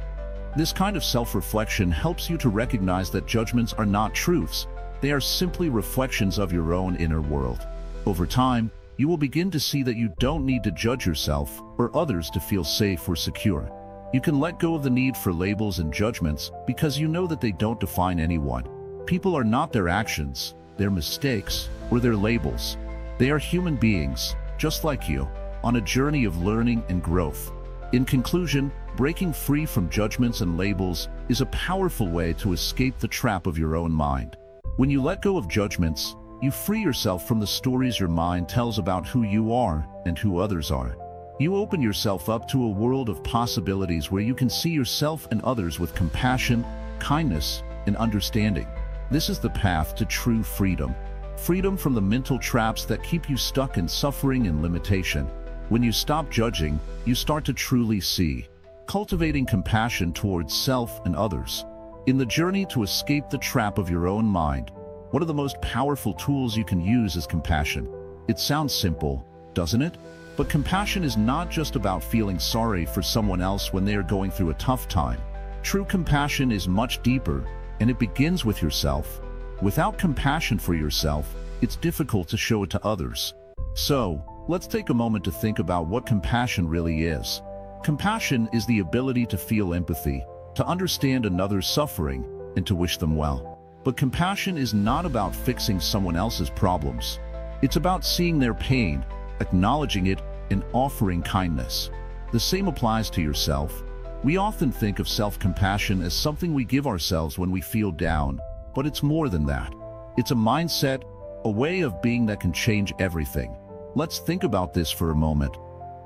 This kind of self-reflection helps you to recognize that judgments are not truths. They are simply reflections of your own inner world. Over time, you will begin to see that you don't need to judge yourself or others to feel safe or secure. You can let go of the need for labels and judgments because you know that they don't define anyone. People are not their actions, their mistakes, or their labels. They are human beings, just like you, on a journey of learning and growth. In conclusion, breaking free from judgments and labels is a powerful way to escape the trap of your own mind. When you let go of judgments, you free yourself from the stories your mind tells about who you are and who others are. You open yourself up to a world of possibilities where you can see yourself and others with compassion, kindness, and understanding. This is the path to true freedom. Freedom from the mental traps that keep you stuck in suffering and limitation. When you stop judging, you start to truly see, cultivating compassion towards self and others. In the journey to escape the trap of your own mind, one of the most powerful tools you can use is compassion. It sounds simple, doesn't it? But compassion is not just about feeling sorry for someone else when they are going through a tough time. True compassion is much deeper, and it begins with yourself. Without compassion for yourself, it's difficult to show it to others. So, let's take a moment to think about what compassion really is. Compassion is the ability to feel empathy, to understand another's suffering, and to wish them well. But compassion is not about fixing someone else's problems. It's about seeing their pain, acknowledging it, and offering kindness. The same applies to yourself. We often think of self-compassion as something we give ourselves when we feel down, but it's more than that. It's a mindset, a way of being that can change everything. Let's think about this for a moment.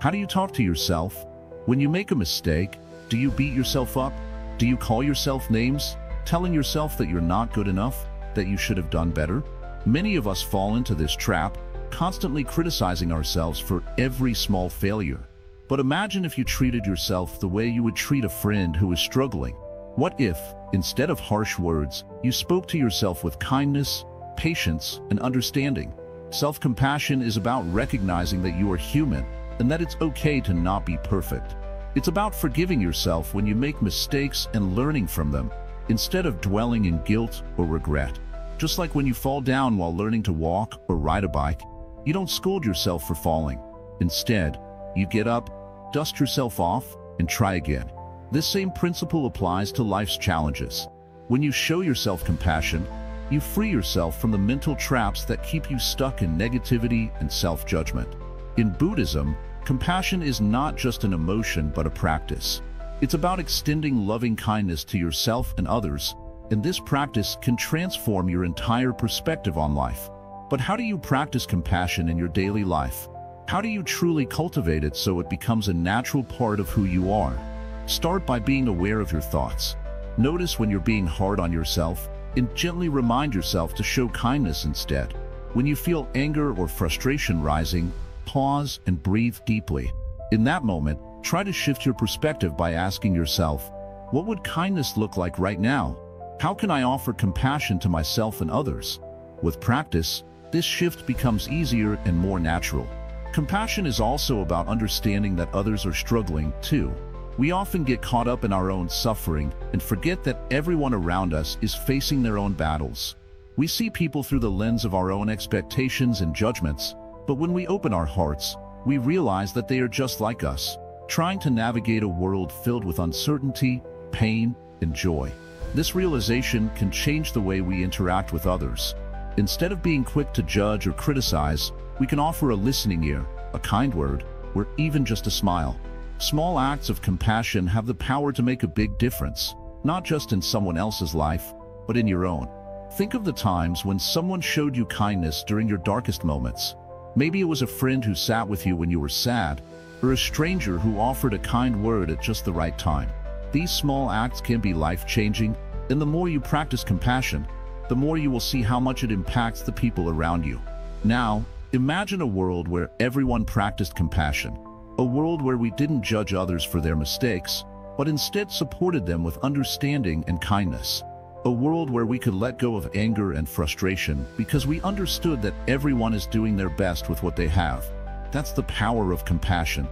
How do you talk to yourself? When you make a mistake, do you beat yourself up? Do you call yourself names, telling yourself that you're not good enough, that you should have done better? Many of us fall into this trap, constantly criticizing ourselves for every small failure. But imagine if you treated yourself the way you would treat a friend who is struggling. What if, instead of harsh words, you spoke to yourself with kindness, patience, and understanding? Self-compassion is about recognizing that you are human and that it's okay to not be perfect. It's about forgiving yourself when you make mistakes and learning from them, instead of dwelling in guilt or regret. Just like when you fall down while learning to walk or ride a bike, you don't scold yourself for falling. Instead, you get up, dust yourself off, and try again. This same principle applies to life's challenges. When you show yourself compassion, you free yourself from the mental traps that keep you stuck in negativity and self-judgment. In Buddhism, compassion is not just an emotion but a practice. It's about extending loving kindness to yourself and others, and this practice can transform your entire perspective on life. But how do you practice compassion in your daily life? How do you truly cultivate it so it becomes a natural part of who you are? Start by being aware of your thoughts. Notice when you're being hard on yourself, and gently remind yourself to show kindness instead. When you feel anger or frustration rising, pause and breathe deeply. In that moment, try to shift your perspective by asking yourself, what would kindness look like right now? How can I offer compassion to myself and others? With practice, this shift becomes easier and more natural. Compassion is also about understanding that others are struggling too. We often get caught up in our own suffering and forget that everyone around us is facing their own battles. We see people through the lens of our own expectations and judgments, but when we open our hearts, we realize that they are just like us, trying to navigate a world filled with uncertainty, pain, and joy. This realization can change the way we interact with others. Instead of being quick to judge or criticize, we can offer a listening ear, a kind word, or even just a smile. Small acts of compassion have the power to make a big difference, not just in someone else's life, but in your own. Think of the times when someone showed you kindness during your darkest moments. Maybe it was a friend who sat with you when you were sad, or a stranger who offered a kind word at just the right time. These small acts can be life-changing, and the more you practice compassion, the more you will see how much it impacts the people around you. Now, imagine a world where everyone practiced compassion, a world where we didn't judge others for their mistakes, but instead supported them with understanding and kindness. A world where we could let go of anger and frustration because we understood that everyone is doing their best with what they have. That's the power of compassion.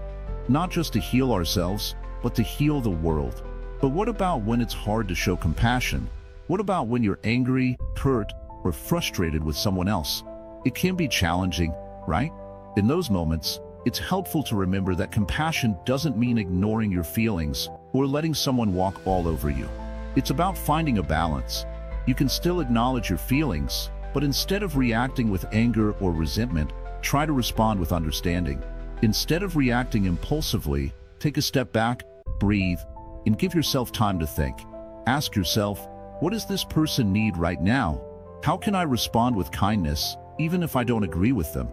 Not just to heal ourselves, but to heal the world. But what about when it's hard to show compassion? What about when you're angry, hurt, or frustrated with someone else? It can be challenging, right? In those moments, it's helpful to remember that compassion doesn't mean ignoring your feelings or letting someone walk all over you. It's about finding a balance. You can still acknowledge your feelings, but instead of reacting with anger or resentment, try to respond with understanding. Instead of reacting impulsively, take a step back, breathe, and give yourself time to think. Ask yourself, what does this person need right now? How can I respond with kindness, even if I don't agree with them?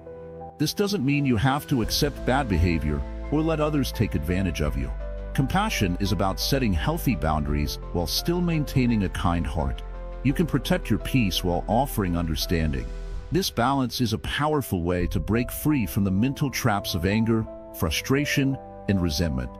This doesn't mean you have to accept bad behavior or let others take advantage of you. Compassion is about setting healthy boundaries while still maintaining a kind heart. You can protect your peace while offering understanding. This balance is a powerful way to break free from the mental traps of anger, frustration, and resentment.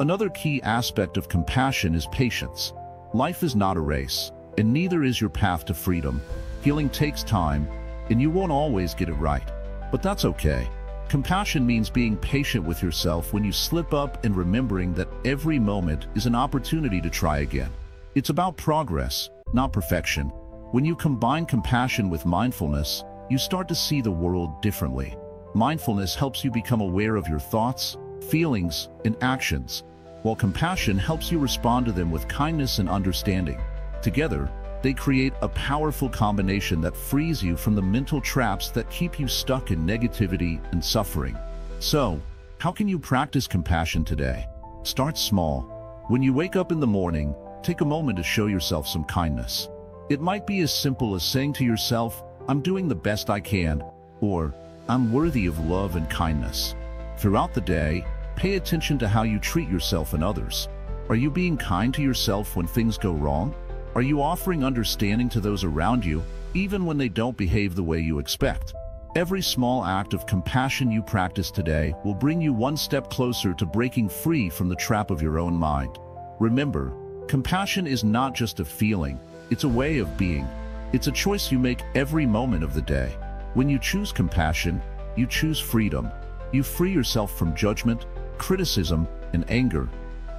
Another key aspect of compassion is patience. Life is not a race, and neither is your path to freedom. Healing takes time, and you won't always get it right. But that's okay. Compassion means being patient with yourself when you slip up and remembering that every moment is an opportunity to try again. It's about progress, not perfection. When you combine compassion with mindfulness, you start to see the world differently. Mindfulness helps you become aware of your thoughts, feelings, and actions, while compassion helps you respond to them with kindness and understanding. Together, they create a powerful combination that frees you from the mental traps that keep you stuck in negativity and suffering. So, how can you practice compassion today? Start small. When you wake up in the morning, take a moment to show yourself some kindness. It might be as simple as saying to yourself, I'm doing the best I can, or I'm worthy of love and kindness. Throughout the day, pay attention to how you treat yourself and others. Are you being kind to yourself when things go wrong? Are you offering understanding to those around you, even when they don't behave the way you expect? Every small act of compassion you practice today will bring you one step closer to breaking free from the trap of your own mind. Remember, compassion is not just a feeling, it's a way of being. It's a choice you make every moment of the day. When you choose compassion, you choose freedom. You free yourself from judgment, criticism, and anger,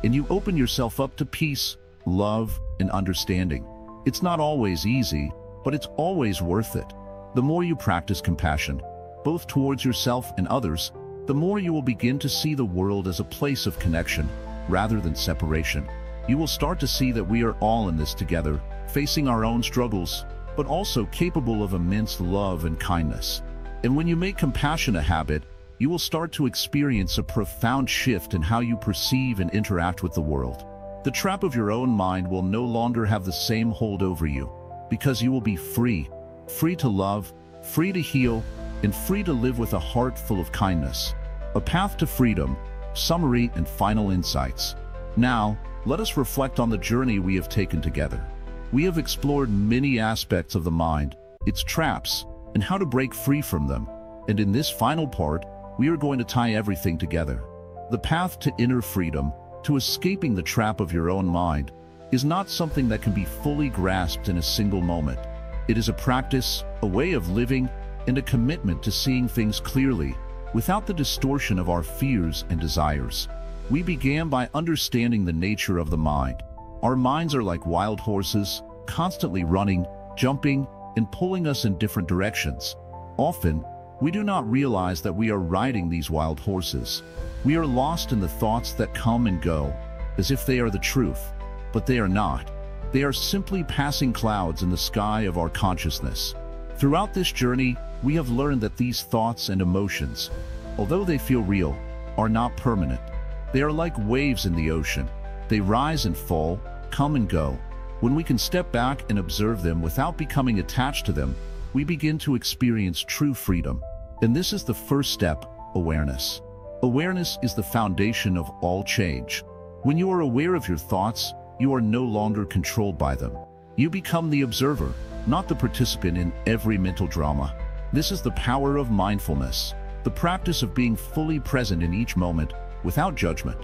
and you open yourself up to peace, love, and understanding. It's not always easy, but it's always worth it. The more you practice compassion, both towards yourself and others, the more you will begin to see the world as a place of connection, rather than separation. You will start to see that we are all in this together, facing our own struggles, but also capable of immense love and kindness. And when you make compassion a habit, you will start to experience a profound shift in how you perceive and interact with the world. The trap of your own mind will no longer have the same hold over you, because you will be free, free to love, free to heal, and free to live with a heart full of kindness. A Path to Freedom, Summary and Final Insights. Now, let us reflect on the journey we have taken together. We have explored many aspects of the mind, its traps, and how to break free from them. And in this final part, we are going to tie everything together. The path to inner freedom, to escaping the trap of your own mind, is not something that can be fully grasped in a single moment. It is a practice, a way of living, and a commitment to seeing things clearly, without the distortion of our fears and desires. We began by understanding the nature of the mind. Our minds are like wild horses, constantly running, jumping, and pulling us in different directions. Often, we do not realize that we are riding these wild horses. We are lost in the thoughts that come and go, as if they are the truth, but they are not. They are simply passing clouds in the sky of our consciousness. Throughout this journey, we have learned that these thoughts and emotions, although they feel real, are not permanent. They are like waves in the ocean. They rise and fall, come and go. When we can step back and observe them without becoming attached to them, we begin to experience true freedom. And this is the first step, awareness. Awareness is the foundation of all change. When you are aware of your thoughts, you are no longer controlled by them. You become the observer, not the participant in every mental drama. This is the power of mindfulness, the practice of being fully present in each moment, without judgment.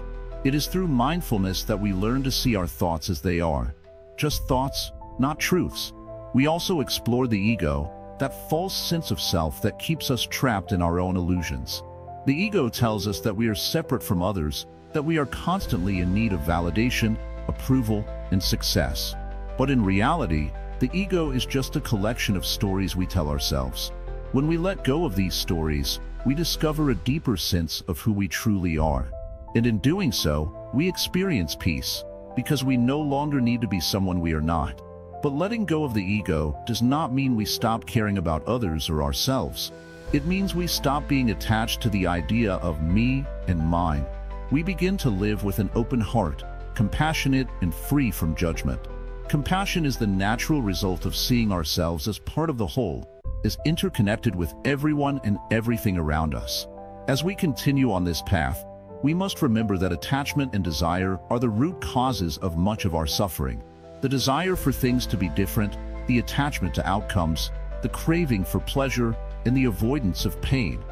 It is through mindfulness that we learn to see our thoughts as they are. Just thoughts, not truths. We also explore the ego, that false sense of self that keeps us trapped in our own illusions. The ego tells us that we are separate from others, that we are constantly in need of validation, approval, and success. But in reality, the ego is just a collection of stories we tell ourselves. When we let go of these stories, we discover a deeper sense of who we truly are. And in doing so, we experience peace, because we no longer need to be someone we are not. But letting go of the ego does not mean we stop caring about others or ourselves. It means we stop being attached to the idea of me and mine. We begin to live with an open heart, compassionate and free from judgment. Compassion is the natural result of seeing ourselves as part of the whole, as interconnected with everyone and everything around us. As we continue on this path, we must remember that attachment and desire are the root causes of much of our suffering. The desire for things to be different, the attachment to outcomes, the craving for pleasure, and the avoidance of pain.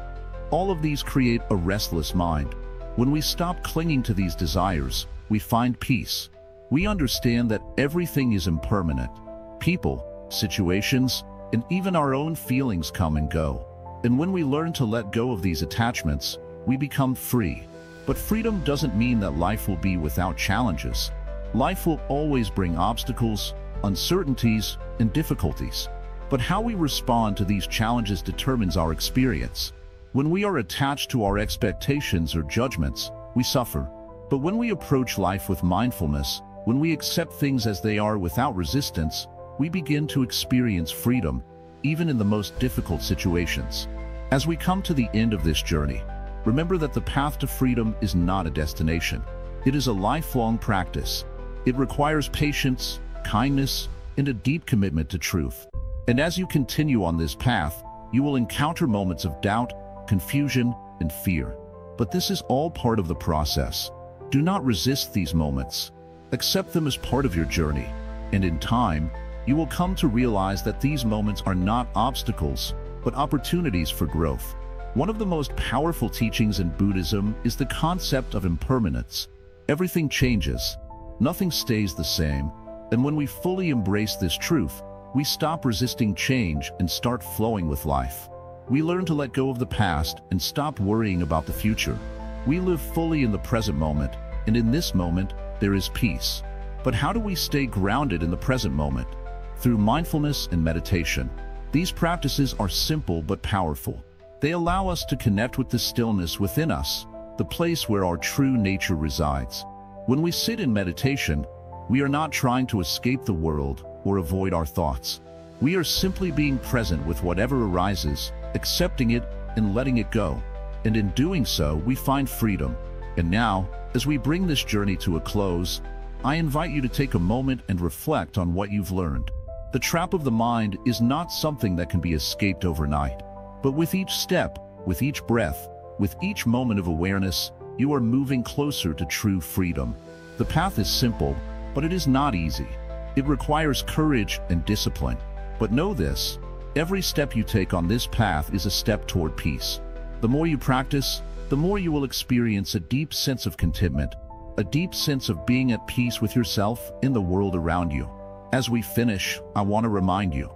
All of these create a restless mind. When we stop clinging to these desires, we find peace. We understand that everything is impermanent. People, situations, and even our own feelings come and go. And when we learn to let go of these attachments, we become free. But freedom doesn't mean that life will be without challenges. Life will always bring obstacles, uncertainties, and difficulties. But how we respond to these challenges determines our experience. When we are attached to our expectations or judgments, we suffer. But when we approach life with mindfulness, when we accept things as they are without resistance, we begin to experience freedom, even in the most difficult situations. As we come to the end of this journey, remember that the path to freedom is not a destination. It is a lifelong practice. It requires patience, kindness, and a deep commitment to truth. And as you continue on this path, you will encounter moments of doubt, confusion, and fear. But this is all part of the process. Do not resist these moments. Accept them as part of your journey. And in time, you will come to realize that these moments are not obstacles, but opportunities for growth. One of the most powerful teachings in Buddhism is the concept of impermanence. Everything changes. Nothing stays the same. And when we fully embrace this truth, we stop resisting change and start flowing with life. We learn to let go of the past and stop worrying about the future. We live fully in the present moment, and in this moment, there is peace. But how do we stay grounded in the present moment? Through mindfulness and meditation. These practices are simple but powerful. They allow us to connect with the stillness within us, the place where our true nature resides. When we sit in meditation, we are not trying to escape the world or avoid our thoughts. We are simply being present with whatever arises, accepting it and letting it go. And in doing so, we find freedom. And now, as we bring this journey to a close, I invite you to take a moment and reflect on what you've learned. The trap of the mind is not something that can be escaped overnight. But with each step, with each breath, with each moment of awareness, you are moving closer to true freedom. The path is simple, but it is not easy. It requires courage and discipline. But know this, every step you take on this path is a step toward peace. The more you practice, the more you will experience a deep sense of contentment, a deep sense of being at peace with yourself and the world around you. As we finish, I want to remind you,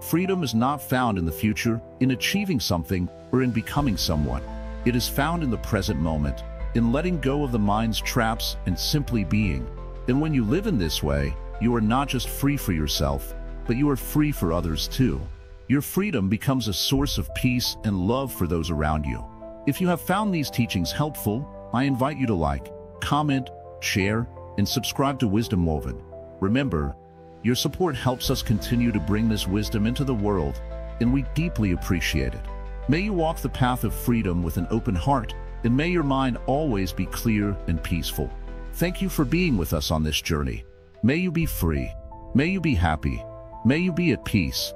freedom is not found in the future, in achieving something, or in becoming someone. It is found in the present moment, in letting go of the mind's traps and simply being. And when you live in this way, you are not just free for yourself, but you are free for others too. Your freedom becomes a source of peace and love for those around you. If you have found these teachings helpful, I invite you to like, comment, share, and subscribe to Wisdom Woven. Remember, your support helps us continue to bring this wisdom into the world, and we deeply appreciate it. May you walk the path of freedom with an open heart, and may your mind always be clear and peaceful. Thank you for being with us on this journey. May you be free. May you be happy. May you be at peace.